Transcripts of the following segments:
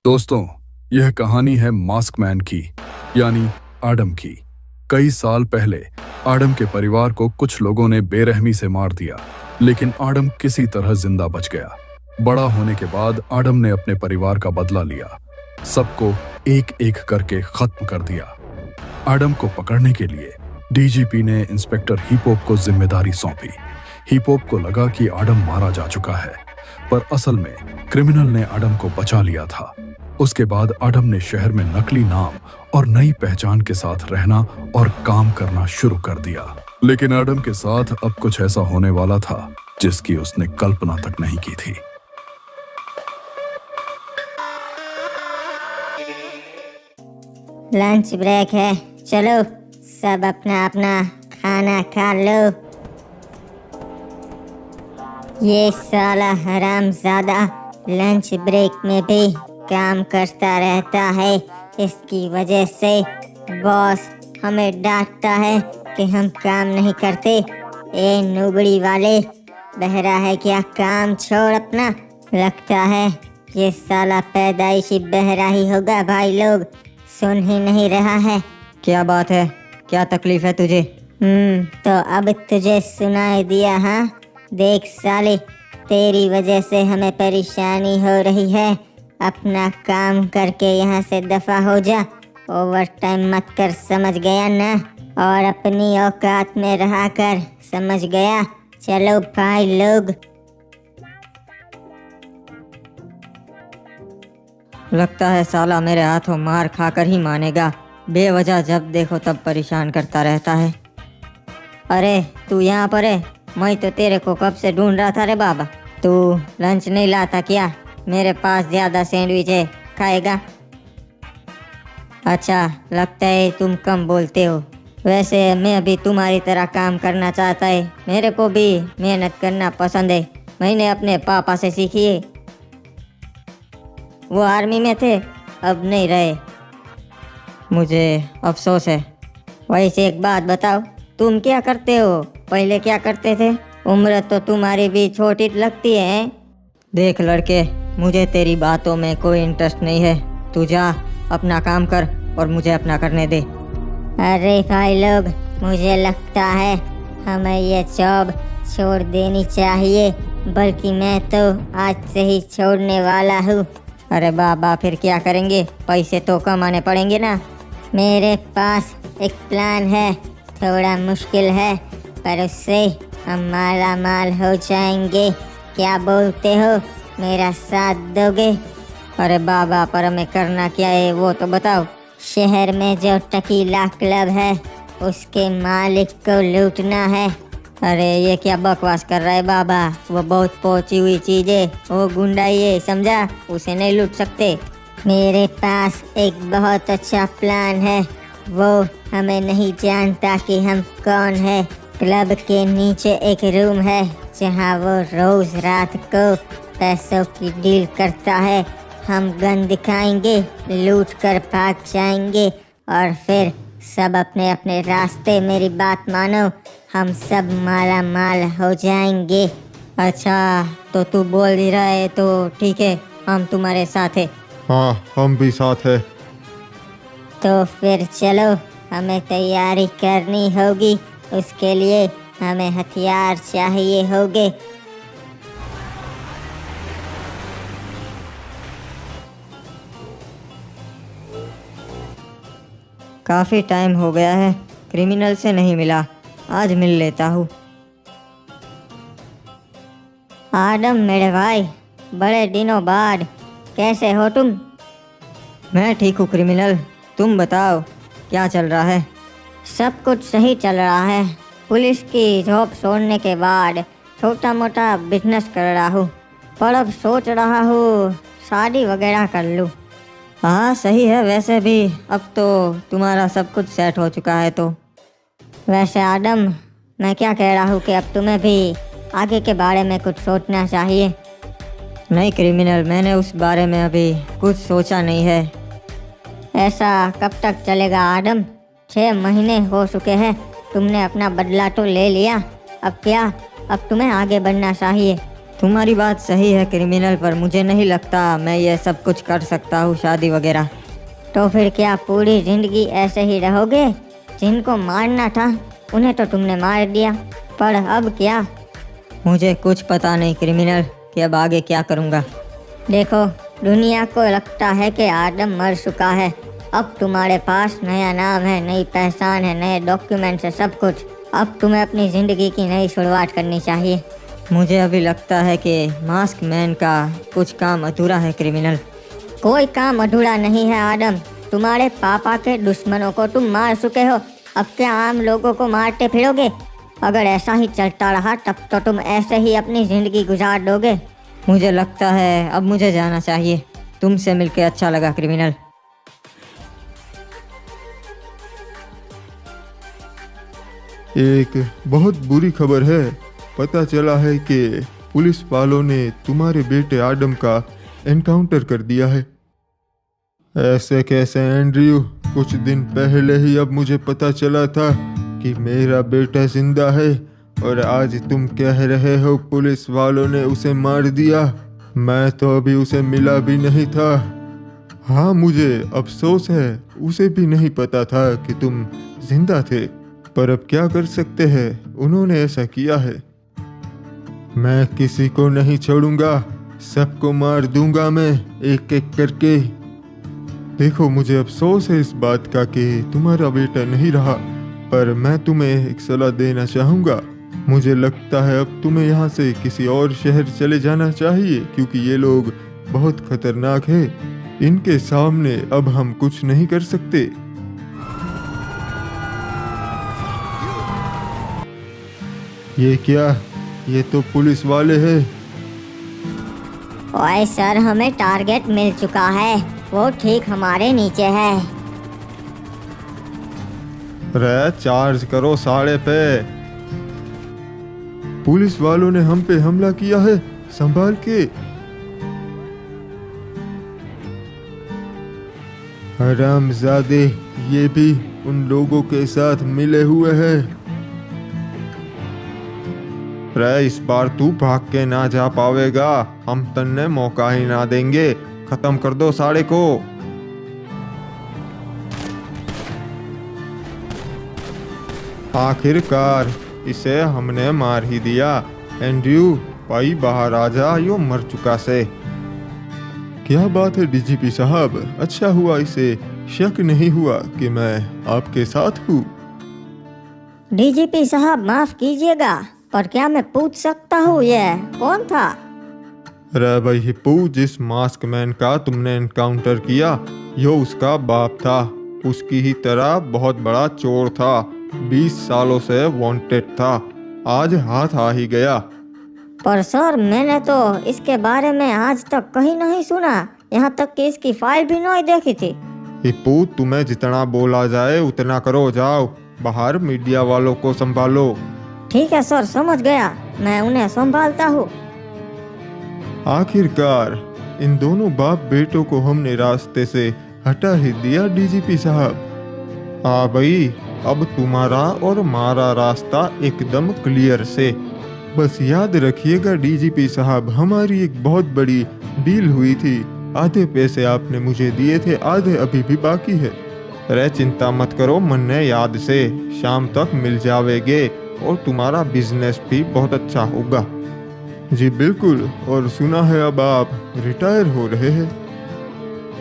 दोस्तों, यह कहानी है मास्क मैन की, यानी आडम की। कई साल पहले आडम के परिवार को कुछ लोगों ने बेरहमी से मार दिया, लेकिन आडम किसी तरह जिंदा बच गया। बड़ा होने के बाद आडम ने अपने परिवार का बदला लिया, सबको एक एक करके खत्म कर दिया। आडम को पकड़ने के लिए डीजीपी ने इंस्पेक्टर हीपोप को जिम्मेदारी सौंपी। हीपोप को लगा कि आडम मारा जा चुका है, पर असल में क्रिमिनल ने आडम को बचा लिया था। उसके बाद आडम ने शहर में नकली नाम और नई पहचान के साथ रहना और काम करना शुरू कर दिया। लेकिन आडम के साथ अब कुछ ऐसा होने वाला था जिसकी उसने कल्पना तक नहीं की थी। लंच ब्रेक है, चलो सब अपना अपना खाना खा लो। ये साला हरामजादा लंच ब्रेक में भी काम करता रहता है। इसकी वजह से बॉस हमें डांटता है कि हम काम नहीं करते। ए नुबड़ी वाले, बहरा है क्या? काम छोड़ अपना। लगता है ये साला पैदाइशी बहरा ही होगा। भाई लोग, सुन ही नहीं रहा है। क्या बात है? क्या तकलीफ है तुझे? तो अब तुझे सुनाई दिया? हाँ, देख साले, तेरी वजह से हमें परेशानी हो रही है। अपना काम करके यहाँ से दफा हो जा। ओवर टाइम मत कर, समझ गया ना? और अपनी औकात में रहा कर, समझ गया? चलो भाई लोग। लगता है साला मेरे हाथों मार खाकर ही मानेगा। बेवजह जब देखो तब परेशान करता रहता है। अरे तू यहाँ पर है? मैं तो तेरे को कब से ढूंढ रहा था रे बाबा। तू लंच नहीं लाता क्या? मेरे पास ज़्यादा सैंडविच है, खाएगा? अच्छा, लगता है तुम कम बोलते हो। वैसे मैं भी तुम्हारी तरह काम करना चाहता है। मेरे को भी मेहनत करना पसंद है। मैंने अपने पापा से सीखी है। वो आर्मी में थे, अब नहीं रहे। मुझे अफसोस है। वैसे एक बात बताओ, तुम क्या करते हो? पहले क्या करते थे? उम्र तो तुम्हारी भी छोटी लगती है। देख लड़के, मुझे तेरी बातों में कोई इंटरेस्ट नहीं है। तू जा, अपना काम कर और मुझे अपना करने दे। अरे भाई लोग, मुझे लगता है हमें ये जॉब छोड़ देनी चाहिए, बल्कि मैं तो आज से ही छोड़ने वाला हूँ। अरे बाबा, फिर क्या करेंगे? पैसे तो कमाने पड़ेंगे ना। मेरे पास एक प्लान है, थोड़ा मुश्किल है, पर उससे हम माला माल हो जाएंगे। क्या बोलते हो? मेरा साथ दोगे? अरे बाबा, पर हमें करना क्या है वो तो बताओ। शहर में जो टकीला क्लब है, उसके मालिक को लूटना है। अरे ये क्या बकवास कर रहा है बाबा? वो बहुत पहुंची हुई चीज है, वो गुंडा ही है, समझा? उसे नहीं लूट सकते। मेरे पास एक बहुत अच्छा प्लान है। वो हमें नहीं जानता कि हम कौन है। क्लब के नीचे एक रूम है जहाँ वो रोज रात को पैसों की डील करता है। हम गन दिखाएंगे, लूट कर भाग जाएंगे और फिर सब अपने अपने रास्ते। मेरी बात मानो, हम सब माला माल हो जाएंगे। अच्छा, तो तू बोल ही रहा है तो ठीक है, हम तुम्हारे साथ है। हाँ, हम भी साथ है। तो फिर चलो, हमें तैयारी करनी होगी। उसके लिए हमें हथियार चाहिए होंगे। काफ़ी टाइम हो गया है, क्रिमिनल से नहीं मिला। आज मिल लेता हूँ। आडम मेरे भाई, बड़े दिनों बाद, कैसे हो तुम? मैं ठीक हूँ क्रिमिनल, तुम बताओ क्या चल रहा है? सब कुछ सही चल रहा है। पुलिस की जॉब छोड़ने के बाद छोटा मोटा बिजनेस कर रहा हूँ, पर अब सोच रहा हूँ शादी वगैरह कर लूँ। हाँ सही है, वैसे भी अब तो तुम्हारा सब कुछ सेट हो चुका है। तो वैसे आडम, मैं क्या कह रहा हूँ कि अब तुम्हें भी आगे के बारे में कुछ सोचना चाहिए। नहीं क्रिमिनल, मैंने उस बारे में अभी कुछ सोचा नहीं है। ऐसा कब तक चलेगा आडम? 6 महीने हो चुके हैं, तुमने अपना बदला तो ले लिया। अब क्या? अब तुम्हें आगे बढ़ना चाहिए। तुम्हारी बात सही है क्रिमिनल, पर मुझे नहीं लगता मैं ये सब कुछ कर सकता हूँ, शादी वगैरह। तो फिर क्या पूरी जिंदगी ऐसे ही रहोगे? जिनको मारना था उन्हें तो तुमने मार दिया, पर अब क्या? मुझे कुछ पता नहीं क्रिमिनल कि अब आगे क्या करूँगा। देखो, दुनिया को लगता है कि आदम मर चुका है। अब तुम्हारे पास नया नाम है, नई पहचान है, नए डॉक्यूमेंट्स है, सब कुछ। अब तुम्हें अपनी ज़िंदगी की नई शुरुआत करनी चाहिए। मुझे अभी लगता है कि मास्क मैन का कुछ काम अधूरा है क्रिमिनल। कोई काम अधूरा नहीं है आदम। तुम्हारे पापा के दुश्मनों को तुम मार चुके हो, अब क्या आम लोगों को मारते फिरोगे? अगर ऐसा ही चलता रहा तब तो तुम ऐसे ही अपनी ज़िंदगी गुजार दोगे। मुझे लगता है अब मुझे जाना चाहिए। तुमसे मिलकर अच्छा लगा क्रिमिनल। एक बहुत बुरी खबर है। पता चला है कि पुलिस वालों ने तुम्हारे बेटे आदम का एनकाउंटर कर दिया है। ऐसे कैसे एंड्रयू? कुछ दिन पहले ही अब मुझे पता चला था कि मेरा बेटा जिंदा है, और आज तुम कह रहे हो पुलिस वालों ने उसे मार दिया। मैं तो अभी उसे मिला भी नहीं था। हाँ, मुझे अफसोस है, उसे भी नहीं पता था कि तुम जिंदा थे, पर अब क्या कर सकते हैं, उन्होंने ऐसा किया है। मैं किसी को नहीं छोड़ूंगा, सबको मार दूंगा मैं एक एक करके। देखो, मुझे अफसोस है इस बात का कि तुम्हारा बेटा नहीं रहा, पर मैं तुम्हें एक सलाह देना चाहूँगा। मुझे लगता है अब तुम्हें यहाँ से किसी और शहर चले जाना चाहिए, क्योंकि ये लोग बहुत खतरनाक हैं। इनके सामने अब हम कुछ नहीं कर सकते। ये क्या? ये तो पुलिस वाले हैं। ओए सर, हमें टारगेट मिल चुका है, वो ठीक हमारे नीचे है। रे, चार्ज करो साड़े पे। पुलिस वालों ने हम पे हमला किया है, संभाल के। हरामजादे, ये भी उन लोगों के साथ मिले हुए हैं। रे, इस बार तू भाग के ना जा पावेगा, हम तन्ने मौका ही ना देंगे। खत्म कर दो साड़े को। आखिरकार इसे हमने मार ही दिया। एंड्रयू भाई, बाहर आ जा, यो मर चुका से। क्या बात है डीजीपी साहब, अच्छा हुआ इसे शक नहीं हुआ कि मैं आपके साथ हूँ। डीजीपी साहब, माफ कीजिएगा, पर क्या मैं पूछ सकता हूँ ये कौन था? रे भाई हिप्पू, जिस मास्क मैन का तुमने एनकाउंटर किया, यो उसका बाप था। उसकी ही तरह बहुत बड़ा चोर था, 20 सालों से वांटेड था, आज हाथ आ ही गया। पर सर, मैंने तो इसके बारे में आज तक कहीं नहीं सुना, यहाँ तक कि इसकी फाइल भी नहीं देखी थी। हिप्पू, तुम्हें जितना बोला जाए उतना करो। जाओ बाहर, मीडिया वालों को संभालो। ठीक है सर, समझ गया, मैं उन्हें संभालता हूँ। आखिरकार इन दोनों बाप बेटों को हमने रास्ते से हटा ही दिया डीजीपी साहब। भाई, अब तुम्हारा और हमारा रास्ता एकदम क्लियर से। बस याद रखिएगा डीजीपी साहब, हमारी एक बहुत बड़ी डील हुई थी। आधे पैसे आपने मुझे दिए थे, आधे अभी भी बाकी है। अरे चिंता मत करो, मन्ने याद से शाम तक मिल जावेगे, और तुम्हारा बिजनेस भी बहुत अच्छा होगा। जी बिल्कुल, और सुना है अब आप रिटायर हो रहे हैं।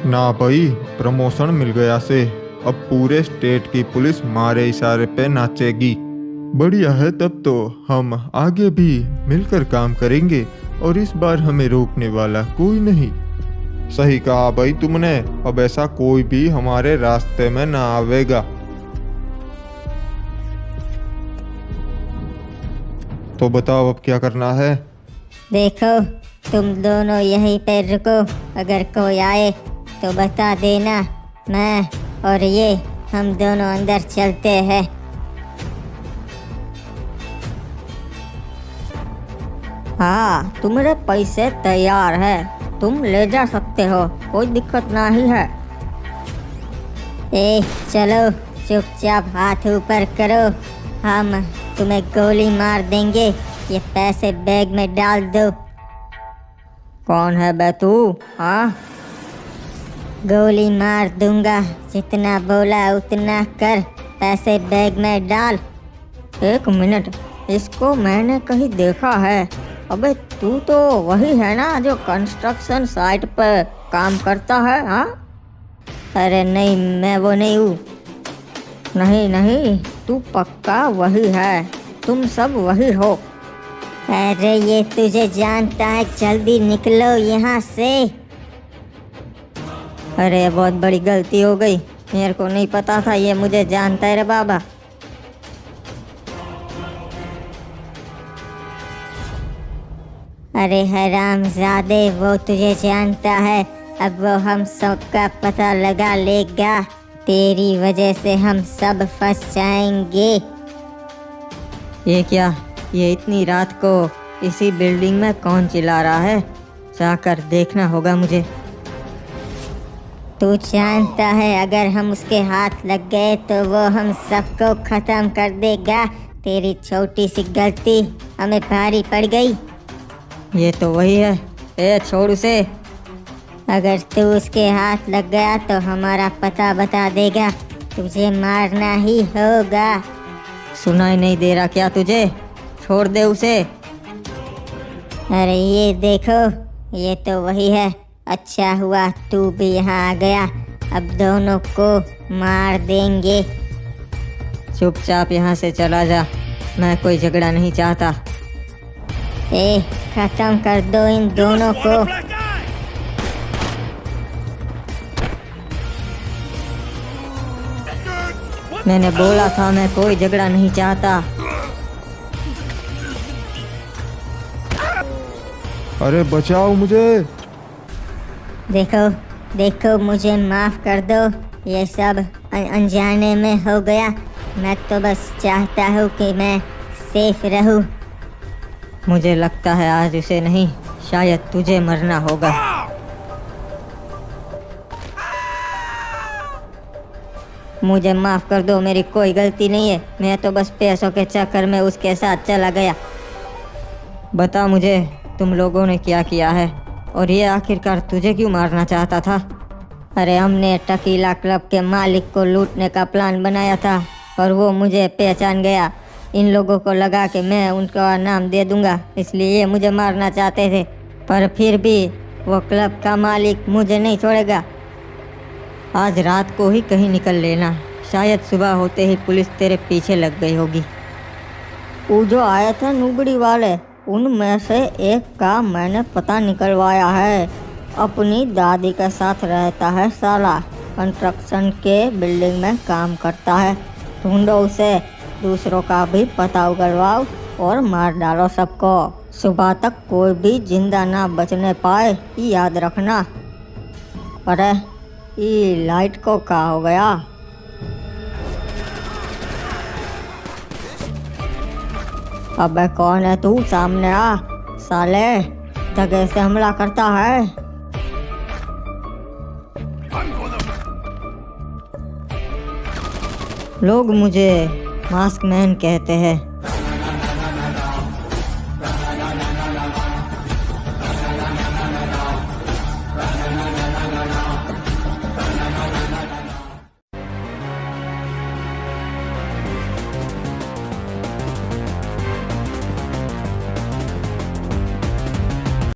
ना भाई, प्रमोशन मिल गया से अब पूरे स्टेट की पुलिस मारे इशारे पे नाचेगी। बढ़िया है, तब तो हम आगे भी मिलकर काम करेंगे, और इस बार हमें रोकने वाला कोई नहीं। सही कहा भाई तुमने, अब ऐसा कोई भी हमारे रास्ते में ना आवेगा। तो बताओ अब क्या करना है? देखो, तुम दोनों यहीं पे रुको, अगर कोई आए तो बता देना। मैं और ये हम दोनों अंदर चलते हैं। हाँ, तुम्हारे पैसे तैयार है, तुम ले जा सकते हो, कोई दिक्कत नहीं है। चलो, चुपचाप हाथ ऊपर करो, हम तुम्हें गोली मार देंगे। ये पैसे बैग में डाल दो। कौन है बे तू? हाँ, गोली मार दूंगा, जितना बोला उतना कर, पैसे बैग में डाल। एक मिनट, इसको मैंने कहीं देखा है। अबे तू तो वही है ना जो कंस्ट्रक्शन साइट पर काम करता है? हाँ? अरे नहीं, मैं वो नहीं हूँ। नहीं नहीं, तू पक्का वही है, तुम सब वही हो। अरे ये तुझे जानता है, जल्दी निकलो यहाँ से। अरे बहुत बड़ी गलती हो गई, मेरे को नहीं पता था ये मुझे जानता है रे बाबा। अरे हरामजादे, वो तुझे जानता है, अब वो हम सबका पता लगा लेगा। तेरी वजह से हम सब फंस जाएंगे। ये क्या, ये इतनी रात को इसी बिल्डिंग में कौन चिल्ला रहा है? जाकर देखना होगा मुझे। तू जानता है अगर हम उसके हाथ लग गए तो वो हम सबको खत्म कर देगा। तेरी छोटी सी गलती हमें भारी पड़ गई। ये तो वही है। ए छोड़ उसे। अगर तू उसके हाथ लग गया तो हमारा पता बता देगा, तुझे मारना ही होगा। सुनाई नहीं दे रहा क्या तुझे? छोड़ दे उसे। अरे ये देखो, ये तो वही है। अच्छा हुआ तू भी यहाँ आ गया, अब दोनों को मार देंगे। चुपचाप यहाँ से चला जा, मैं कोई झगड़ा नहीं चाहता। ए, खत्म कर दो इन दोनों को। मैंने बोला था मैं कोई झगड़ा नहीं चाहता। अरे बचाओ मुझे। देखो देखो, मुझे माफ़ कर दो, ये सब अनजाने में हो गया। मैं तो बस चाहता हूँ कि मैं सेफ रहूँ। मुझे लगता है आज उसे नहीं, शायद तुझे मरना होगा। मुझे माफ़ कर दो, मेरी कोई गलती नहीं है। मैं तो बस पैसों के चक्कर में उसके साथ चला गया। बता मुझे, तुम लोगों ने क्या किया है और ये आखिरकार तुझे क्यों मारना चाहता था? अरे हमने टकीला क्लब के मालिक को लूटने का प्लान बनाया था और वो मुझे पहचान गया। इन लोगों को लगा कि मैं उनका नाम दे दूंगा, इसलिए ये मुझे मारना चाहते थे। पर फिर भी वो क्लब का मालिक मुझे नहीं छोड़ेगा। आज रात को ही कहीं निकल लेना, शायद सुबह होते ही पुलिस तेरे पीछे लग गई होगी। वो जो आए थे नुबड़ी वाले, उनमें से एक का मैंने पता निकलवाया है। अपनी दादी के साथ रहता है साला, कंस्ट्रक्शन के बिल्डिंग में काम करता है। ढूंढो उसे, दूसरों का भी पता उगलवाओ और मार डालो सबको। सुबह तक कोई भी जिंदा ना बचने पाए, याद रखना। अरे ये लाइट को क्या हो गया? अबे कौन है तू? सामने आ साले, जगह से हमला करता है। लोग मुझे मास्क मैन कहते हैं।